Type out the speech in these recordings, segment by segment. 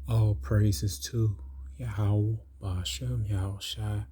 All praises to Yahweh, Ba'ashem, Yahweh Shai,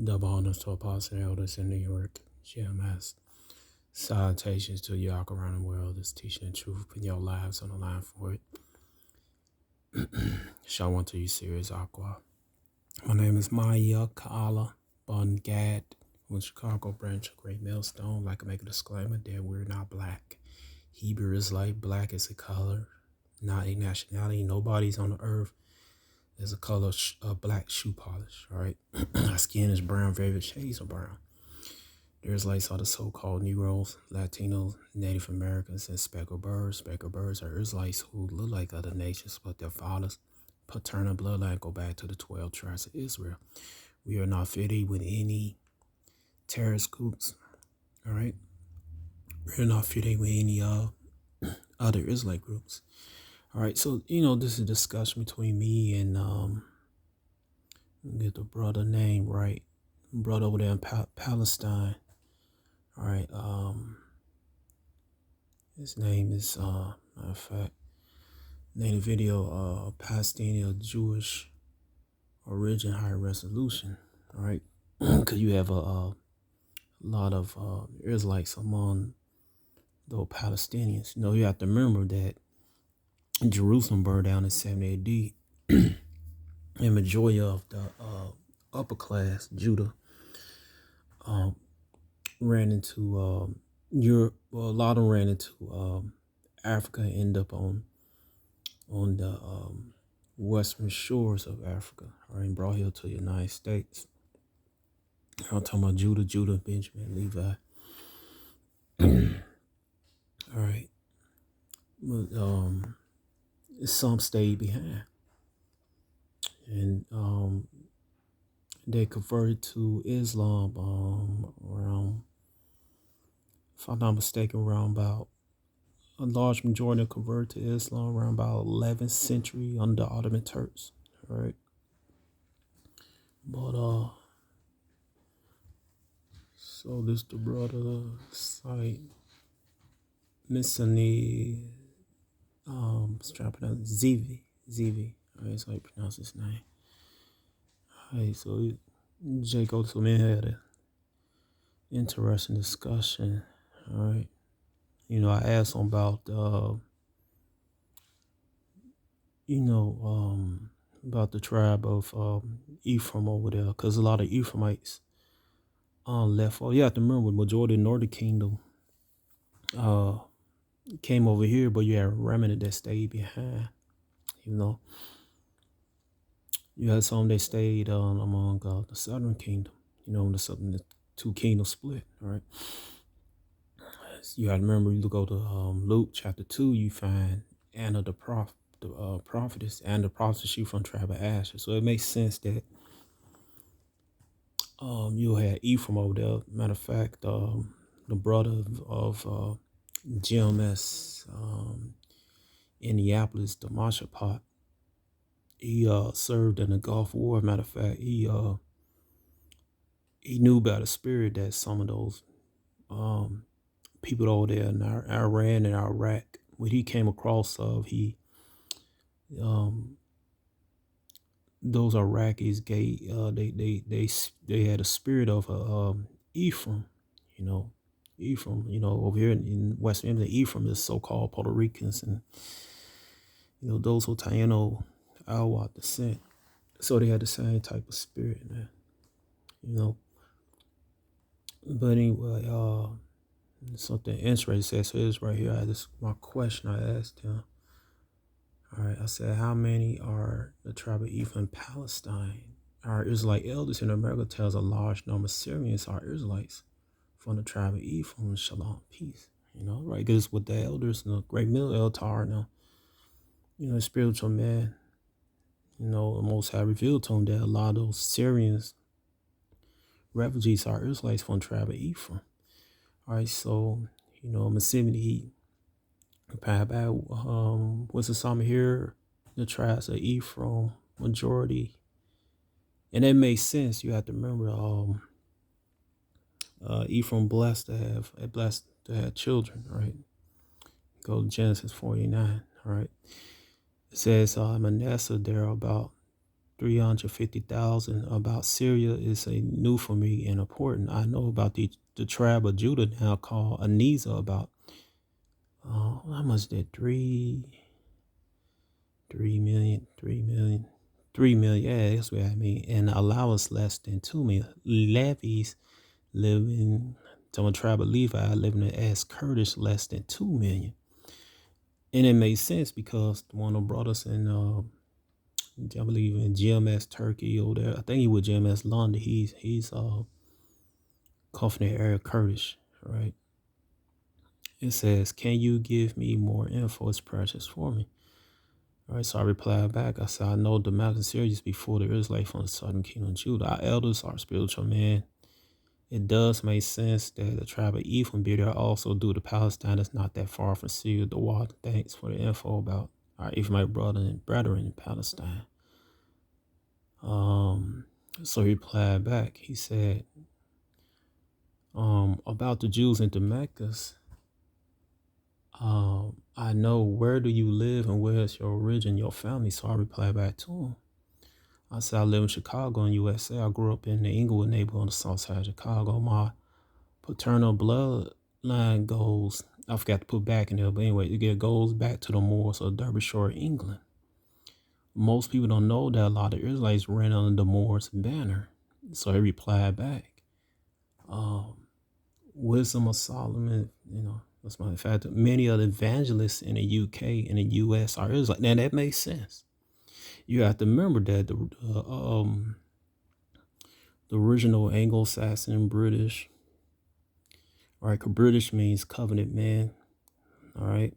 double honors to apostle elders in New York, GMS. Salutations to y'all around the world that's teaching the truth, putting your lives on the line for it. Shalom to you, serious Aqua. My name is Maya Kaala Bun Gad, from Chicago branch of Great Millstone. Like to make a disclaimer that we're not black. Hebrew is like black is a color, not a nationality. Nobody's on the earth is a color of black shoe polish. All right, our skin is brown, various shades of brown. The Israelites are the so-called Negroes, Latinos, Native Americans, and speckled birds. Speckled birds are Israelites who look like other nations, but their fathers' paternal bloodline go back to the 12 tribes of Israel. We are not affiliated with any terrorist groups. All right, we're not affiliated with any other Israelite groups. All right, so this is a discussion between me and get the brother name right, brother over there in Palestine. All right, his name is matter of fact, name the video Palestinian Jewish Origin High Resolution. All right, because you have a lot of Israelites among those Palestinians. You have to remember that Jerusalem burned down in 70 AD. And majority of the upper class Judah ran into Europe. Well, a lot of them ran into Africa and end up on the western shores of Africa, or and brought here to the United States. I'm talking about Judah, Benjamin, Levi. All right, but some stayed behind, and they converted to Islam around, if I'm not mistaken, around about a large majority of converted to Islam around about 11th century under the Ottoman Turks. All right, but so this the brother site Misinai trying to pronounce Zivi. All right, that's how you pronounce his name. All right, so Jacob to me had an interesting discussion. All right, I asked him about about the tribe of Ephraim over there, because a lot of Ephraimites left. Oh, you have to remember, the majority of the Northern Kingdom came over here, but you had a remnant that stayed behind. You had some that stayed among the Southern Kingdom. The two kingdoms split. All right. You got to remember, you go to Luke chapter 2, you find Anna the prophetess, and the prophetess, she from tribe of Asher. So it makes sense that you had Ephraim over there. Matter of fact, the brother of GMS Indianapolis, the Mashapot, he served in the Gulf War. Matter of fact, he knew by the spirit that some of those people over there in Iran and Iraq, when he came across those Iraqis they had a spirit of Ephraim, Ephraim, over here in West Indies, Ephraim is so-called Puerto Ricans and those who Taino Awa descent. So they had the same type of spirit, man. But anyway, something interesting says, so it's right here. My question I asked him. All right, I said, how many are the tribe of Ephraim in Palestine? Our Israelite elders in America tells a large number of Syrians are Israelites from the tribe of Ephraim. Shalom, peace. Right? Because with the elders, the great middle Eltar, spiritual man, the Most High revealed to him that a lot of those Syrians, refugees, are Israelites from the tribe of Ephraim. All right, so, Mississippi, what's the summer here? The tribes of Ephraim, majority. And that makes sense. You have to remember, Ephraim blessed to have children, right? Go to Genesis 49, all right? It says Manasseh there about 350,000. About Syria is a new for me and important. I know about the tribe of Judah now called Anisa about how much that 3 million, 3 million, 3 million. Yeah, that's what I mean. And allowance less than 2 million. Levies living, to a tribe of Levi living as Kurdish less than 2 million. And it made sense because one of the brothers in I believe in GMS Turkey over there. I think he was GMS London. He's Covenant area Kurdish, right? It says, "Can you give me more info? It's precious for me." All right, so I replied back. I said, "I know the mountain series before the Israelites from the southern kingdom of Judah. Our elders are spiritual men. It does make sense that the tribe of Ephraim be there also due to Palestine. It's not that far from Syria, the water. Thanks for the info about our Ephraimite brother and brethren in Palestine." So he replied back. He said, about the Jews in Damascus, I know, where do you live and where is your origin, your family? So I replied back to him. I said, I live in Chicago in USA. I grew up in the Inglewood neighborhood on the south side of Chicago. My paternal bloodline goes, I forgot to put back in there, but anyway, it goes back to the Moors of Derbyshire, England. Most people don't know that a lot of Israelites ran under the Moors banner. So he replied back, Wisdom of Solomon, that's my fact. Many of the evangelists in the UK and the US are Israelites. Now that makes sense. You have to remember that the original Anglo-Saxon British, all right, British means covenant man, all right.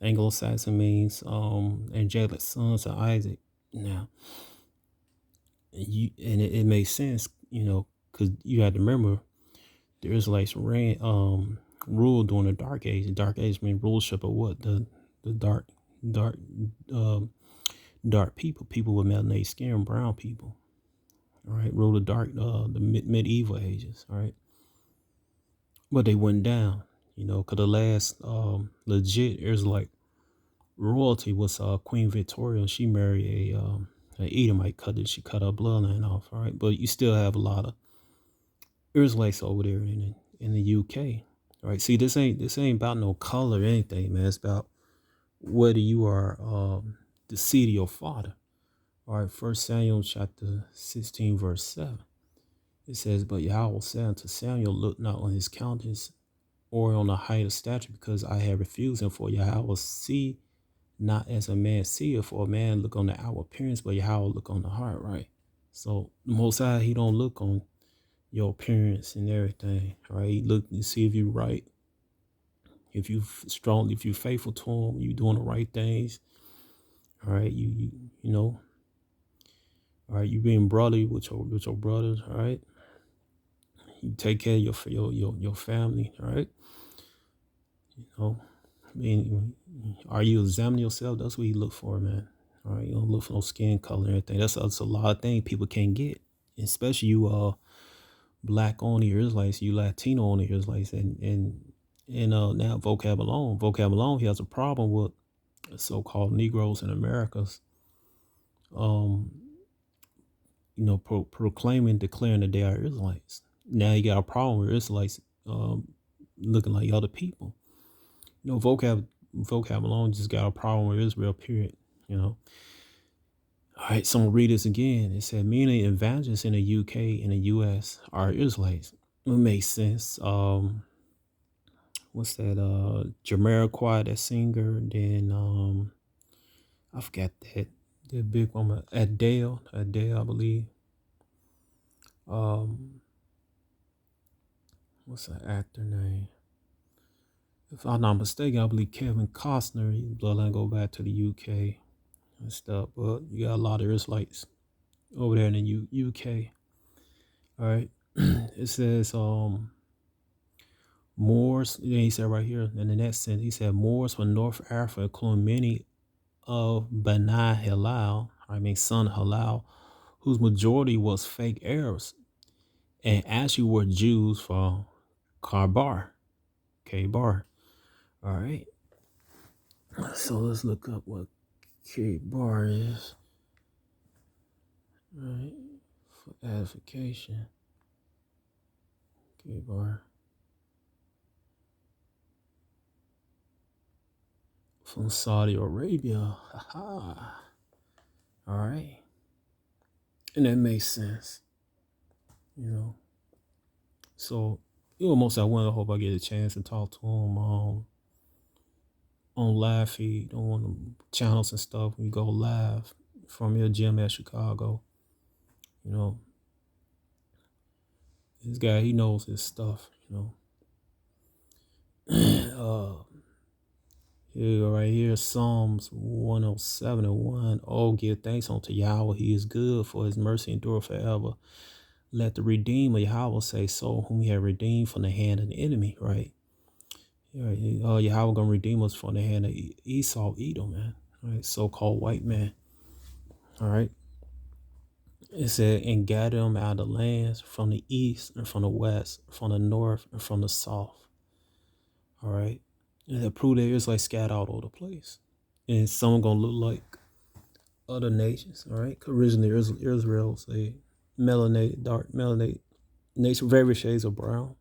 Anglo-Saxon means angelic sons of Isaac. Now, it makes sense, because you have to remember the Israelites ruled during the Dark Age. The Dark Age means rulership of what? The dark dark people with melanated skin, brown people. All right, ruled the medieval ages. All right, but they went down. Because the last legit Israelite royalty was Queen Victoria, and she married an Edomite. She cut her bloodline off. All right, but you still have a lot of Israelites over there in the UK. All right, see, this ain't about no color or anything, man. It's about whether you are the seed of your father. All right, 1 Samuel chapter 16, verse 7. It says, But Yahweh said unto Samuel, Look not on his countenance or on the height of stature, because I have refused him. For Yahweh see not as a man seeth, for a man look on the outward appearance, but Yahweh look on the heart, right? So the Most High, he don't look on your appearance and everything, right? He look to see if you right, if you strong, if you faithful to him, you doing the right things, all right? You know, all right, you being brotherly with your brothers, all right? You take care of your family, all right? I mean, are you examining yourself? That's what you look for, man. All right, you don't look for no skin color and everything. That's a lot of things people can't get, especially you black only Israelites, you Latino only Israelites, and now vocab alone, he has a problem with so-called Negroes in Americas, proclaiming, declaring that they are Israelites. Now you got a problem with Israelites looking like other people. Vocab alone just got a problem with Israel, period. All right, so I'm gonna read this again. It said, many evangelists in the UK and the US are Israelites. It makes sense. What's that? Jamiroquai, that singer. Then I forgot that big woman, Adele, I believe. What's that actor name? If I'm not mistaken, I believe Kevin Costner. His bloodline go back to the UK and stuff. But you got a lot of Israelites over there in the UK. All right. It says Moors. He said right here in the next sentence, he said Moors from North Africa, including many of Bani Halal, son Halal, whose majority was fake Arabs, and actually were Jews from K-Bar. All right. So let's look up what Okay, bar is right for edification. Okay, bar from Saudi Arabia. Haha. All right, and that makes sense, you know. So, most I want. I hope I get a chance to talk to him on live feed on one of the channels and stuff. We go live from your gym at Chicago. You know, this guy, he knows his stuff. Here you go right here, Psalms 107:1. Oh, give thanks unto Yahweh. He is good, for his mercy endure forever. Let the Redeemer Yahweh say so, whom he had redeemed from the hand of the enemy, right? Yahweh gonna redeem us from the hand of Esau, Edom, man. Right, so-called white man. All right. It said, and gather them out of the lands from the east and from the west, from the north and from the south. All right. And that prove there is like scattered all over the place. And some gonna look like other nations. All right. 'Cause originally Israel was a melanated, dark melanated nation, very shades of brown.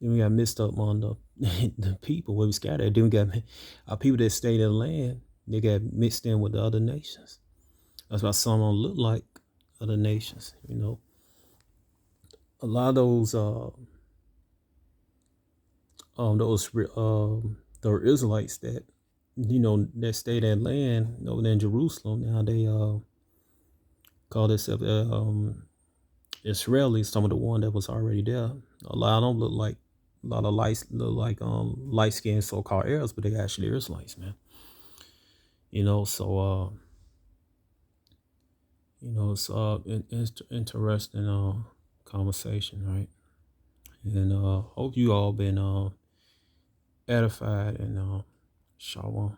Then we got mixed up on the people where we scattered. Then we got our people that stayed in the land, they got mixed in with the other nations. That's why some don't look like other nations, A lot of the Israelites that that stayed in land over there in Jerusalem. Now they call themselves Israelis. Some of the one that was already there. A lot of them look like light skinned so called Arabs, but they actually Israelites, man. So it's interesting conversation, right? And hope you all been edified and shalom.